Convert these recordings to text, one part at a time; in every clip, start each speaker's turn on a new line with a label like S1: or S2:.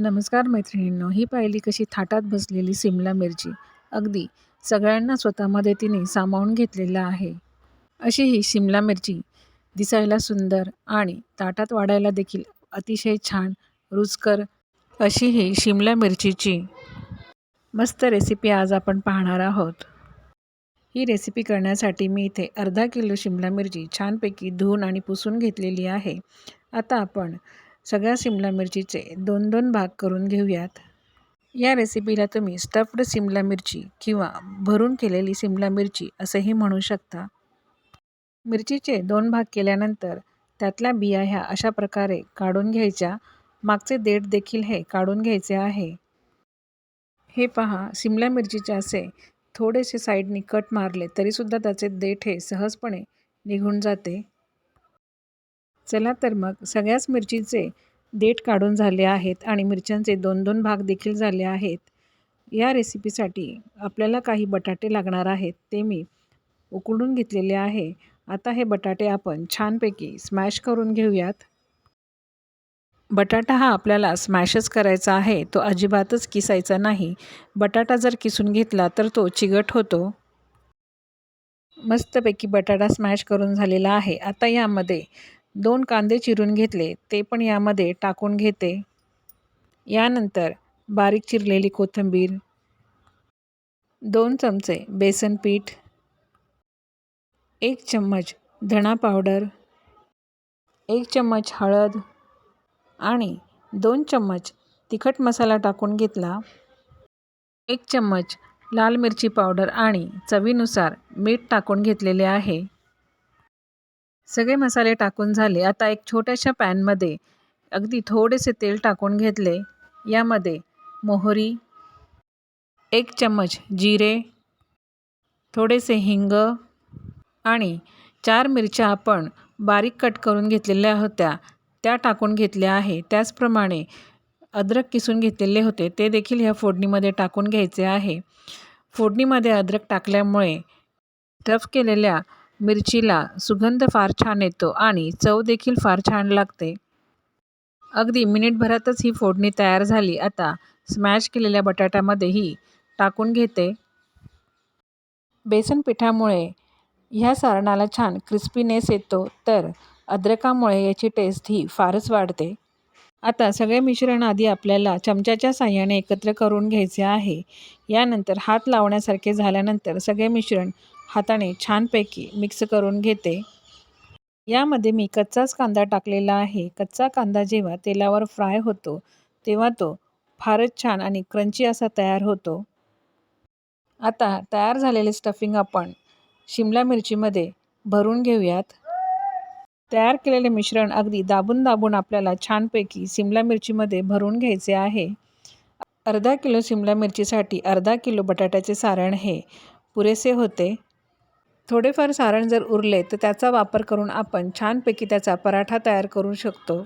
S1: नमस्कार मैत्रिणींनो, ही पाहिली कशी थाटात बसलेली सिमला मिरची. अगदी सगळ्यांना स्वतःमध्ये तिने सामावून घेतलेलं आहे. अशी ही सिमला मिरची दिसायला सुंदर आणि ताटात वाढायला देखील अतिशय छान, रुचकर अशी ही शिमला मिरचीची मस्त रेसिपी आज आपण पाहणार आहोत. ही रेसिपी करण्यासाठी मी इथे अर्धा किलो शिमला मिरची छानपैकी धुवून आणि पुसून घेतलेली आहे. आता आपण सगळ्या शिमला मिरचीचे 2-2 भाग करून घेऊयात. या रेसिपीला तुम्ही स्टफ्ड शिमला मिरची किंवा भरून केलेली शिमला मिरची असेही म्हणू शकता. मिरचीचे 2 भाग केल्यानंतर त्यातल्या बिया ह्या अशा प्रकारे काढून घ्यायच्या. मागचे देठ देखील हे काढून घ्यायचे आहे. हे पहा, शिमला मिरचीचे असे थोडेसे साईडनी कट मारले तरीसुद्धा त्याचे देठ हे सहजपणे निघून जाते. चला तर मग सगळ्याच मिरचीचे देठ काढून झाले आहेत आणि मिरच्यांचे 2-2 भाग देखील झाले आहेत. या रेसिपीसाठी आपल्याला काही बटाटे लागणार आहेत, ते मी उकडून घेतलेले आहे. आता हे बटाटे आपण छानपैकी स्मॅश करून घेऊयात. बटाटा हा आपल्याला स्मॅशच करायचा आहे, तो अजिबातच किसायचा नाही. बटाटा जर किसून घेतला तर तो चिगट होतो. मस्तपैकी बटाटा स्मॅश करून झालेला आहे. आता यामध्ये 2 कांदे चिरून घेतले, ते पण यामध्ये टाकून घेते. यानंतर बारीक चिरलेली कोथिंबीर, 2 चमचे बेसन पीठ, 1 चम्मच धणा पावडर, 1 चम्मच हळद आणि 2 चम्मच तिखट मसाला टाकून घेतला. 1 चम्मच लाल मिरची पावडर आणि चवीनुसार मीठ टाकून घेतलेले आहे. सगळे मसाले टाकून झाले. आता एक छोट्याशा पॅनमध्ये अगदी थोडेसे तेल टाकून घेतले. यामध्ये मोहरी, 1 चम्मच जिरे, थोडेसे हिंग आणि 4 मिरच्या आपण बारीक कट करून घेतलेल्या होत्या, त्या टाकून घेतल्या आहे. त्याचप्रमाणे अद्रक किसून घेतलेले होते, ते देखील ह्या फोडणीमध्ये टाकून घ्यायचे आहे. फोडणीमध्ये अद्रक टाकल्यामुळे स्टफ केलेल्या मिरचीला सुगंध फार छान येतो आणि चव देखील फार छान लागते. अगदी मिनिटभरातच ही फोडणी तयार झाली. आता स्मॅश केलेल्या बटाट्यामध्ये ही टाकून घेते. बेसन पिठामुळे ह्या सारणाला छान क्रिस्पीनेस येतो, तर अद्रकामुळे याची टेस्ट ही फारच वाढते. आता सगळे मिश्रण आधी आपल्याला चमच्याच्या साहाय्याने एकत्र करून घ्यायचे आहे. यानंतर हात लावण्यासारखे झाल्यानंतर सगळे मिश्रण हाताने छानपैकी मिक्स करून घेते. यामध्ये मी कच्चाच कांदा टाकलेला आहे. कच्चा कांदा जेव्हा तेलावर फ्राय होतो, तेव्हा तो फारच छान आणि क्रंची असा तयार होतो. आता तयार झालेले स्टफिंग आपण शिमला मिरचीमध्ये भरून घेऊयात. तयार केलेले मिश्रण अगदी दाबून दाबून आपल्याला छानपैकी शिमला मिरचीमध्ये भरून घ्यायचे आहे. अर्धा किलो शिमला मिरचीसाठी अर्धा किलो बटाट्याचे सारण हे पुरेसे होते. थोडेफार सारण जर उरले तर त्याचा वापर करून आपण छानपैकी त्याचा पराठा तयार करू शकतो.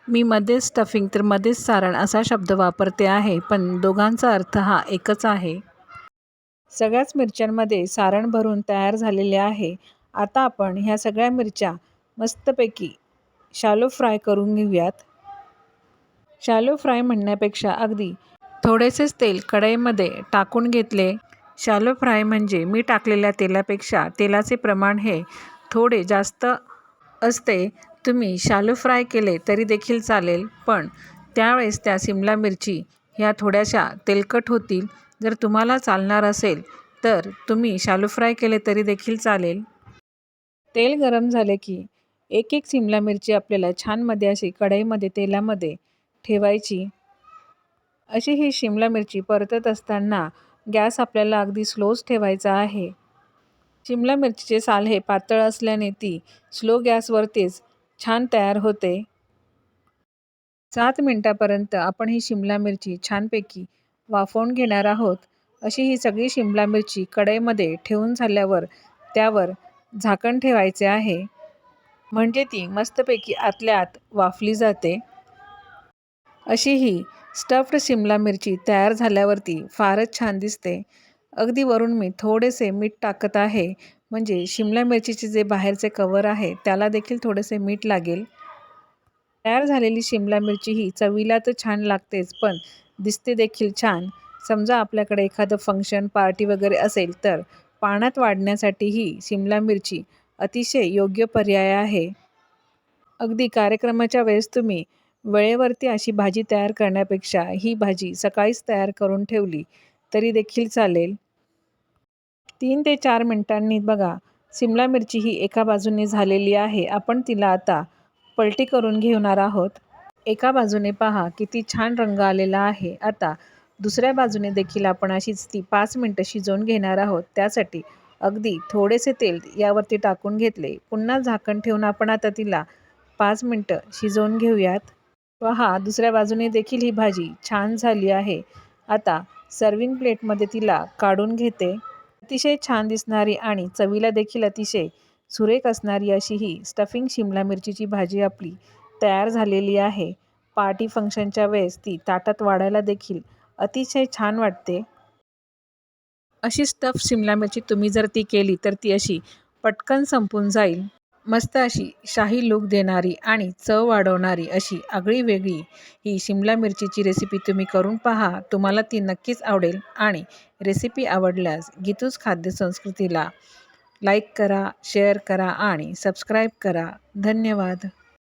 S1: मी मध्येच स्टफिंग तर मध्येच सारण असा शब्द वापरते आहे, पण दोघांचा अर्थ हा एकच आहे. सगळ्याच मिरच्यांमध्ये सारण भरून तयार झालेले आहे. आता आपण ह्या सगळ्या मिरच्या मस्तपैकी शॅलो फ्राय करून घेऊयात. शॅलो फ्राय म्हणण्यापेक्षा अगदी थोडेसेच तेल कढईमध्ये टाकून घेतले. शॅलो फ्राय म्हणजे मी टाकलेल्या तेलापेक्षा तेलाचे प्रमाण हे थोडे जास्त असते. तुम्ही शॅलो फ्राय केले तरी देखील चालेल, पण त्यावेळेस त्या शिमला मिरची ह्या थोड्याशा तेलकट होतील. जर तुम्हाला चालणार असेल तर तुम्ही शॅलो फ्राय केले तरी देखील चालेल. तेल गरम झाले की एक एक शिमला मिरची आपल्याला छानमध्ये अशी कढईमध्ये तेलामध्ये ठेवायची. अशी ही शिमला मिरची परतत असताना गॅस आपल्याला अगदी स्लोच ठेवायचा आहे. शिमला मिरचीचे साल हे पातळ असल्याने ती स्लो गॅसवरतीच छान तयार होते. 7 मिनिटापर्यंत आपण ही शिमला मिरची छानपैकी वाफवून घेणार आहोत. अशी ही सगळी शिमला मिरची कढईमध्ये ठेवून झाल्यावर त्यावर झाकण ठेवायचे आहे, म्हणजे ती मस्तपैकी आतल्या आत वाफली जाते. अशी ही स्टफ्ड शिमला मिरची तयार झाल्यावरती फारच छान दिसते. अगदी वरून मी थोडेसे मीठ टाकत आहे, म्हणजे शिमला मिरचीचे जे बाहेरचे कवर आहे त्याला देखील थोडेसे मीठ लागेल. तयार झालेली शिमला मिरची ही चवीला तर छान लागतेच, पण दिसते देखील छान. समजा आपल्याकडे एखादं फंक्शन, पार्टी वगैरे असेल, तर पाण्यात वाढण्यासाठी ही शिमला मिरची अतिशय योग्य पर्याय आहे. अगदी कार्यक्रमाच्या वेळेस तुम्ही वेळेवरती अशी भाजी तयार करण्यापेक्षा ही भाजी सकाळीच तयार करून ठेवली तरी देखील चालेल. 3 ते 4 मिनिटांनी बघा, सिमला मिरची ही एका बाजूने झालेली आहे. आपण तिला आता पलटी करून घेणार आहोत. एका बाजूने पहा किती छान रंग आलेला आहे. आता दुसऱ्या बाजूने देखील आपण अशीच ती 5 मिनिटं शिजवून घेणार आहोत. त्यासाठी अगदी थोडेसे तेल यावरती टाकून घेतले. पुन्हा झाकण ठेवून आपण आता तिला 5 मिनिटं शिजवून घेऊयात. पहा, दुसऱ्या बाजूने देखील ही भाजी छान झाली आहे. आता सर्व्हिंग प्लेटमध्ये तिला काढून घेते. अतिशय छान दिसणारी आणि चवीला देखील अतिशय सुरेख असणारी अशी ही स्टफिंग शिमला मिरचीची भाजी आपली तयार झालेली आहे. पार्टी फंक्शनच्या वेळेस ती ताटात वाढायला देखील अतिशय छान वाटते. अशी स्टफ शिमला मिरची तुम्ही जर ती केली तर ती अशी पटकन संपून जाईल. मस्त अशी शाही लूक देणारी आणि चव वाढवणारी अशी आगळी-वेगळी ही शिमला मिरचीची रेसिपी तुम्ही करून पहा. तुम्हाला ती नक्कीच आवडेल आणि रेसिपी आवडल्यास गीतूज खाद्य संस्कृतीला लाईक करा, शेअर करा आणि सबस्क्राईब करा. धन्यवाद.